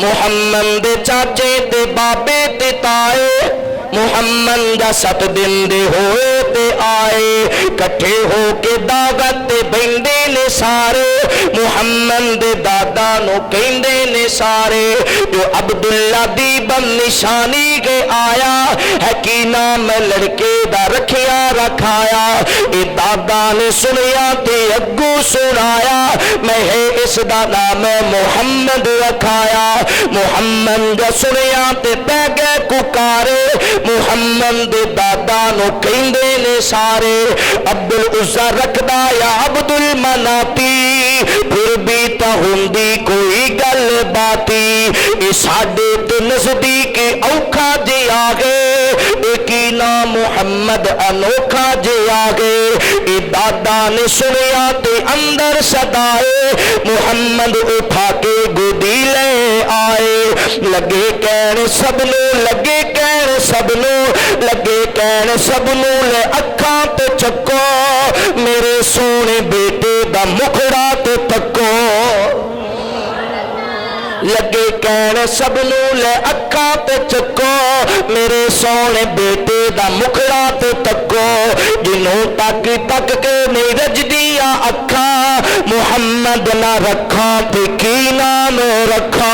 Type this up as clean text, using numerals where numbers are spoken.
मुहम्मद दे चाचे ते बाबे ते ताए मुहम्मद दा 7 दिन दे होए ते आए कट्ठे हो के दावत ते बहिंदे ने सारे मुहम्मद दे दादा नो कहंदे ने सारे जो अब्दुल्ला दी बन निशानी के आया है कि नाम लड़के दा रखिया रखाया ए दादा ने सुनिया ते अग्गू सुनाया मैं है इसदा नाम मुहम्मद रखाया मुहम्मद सुनिया ते पै गए पुकारे मुहम्मद दे दादा नो कहंदे ने सारे अब्दुल उज़्ज़ा रखदा या अब्दुल मनाती फिर भी तो हुंदी कोई गल बाती ए साडे ते नजदीक औखा जे आ गए की ना मुहम्मद अनोखा जे आ गए ए दादा ने सुनिया ते अंदर सदाए मुहम्मद उठा के गोदी ले आए लगे कहने सबनू लगे कहने सबनू लगे कहने सबनू ले अखा ते चक्को मेरे सोने बेटे दा मुखड़ा ते तक्को लगे कहने सबनू ले अखा ते चक्को मेरे सोने बेटे दा मुखड़ा ते तक्को जिन्हों तक तक के नहीं रजदिया अखा मुहम्मद ना रखा ते की नाम रखा।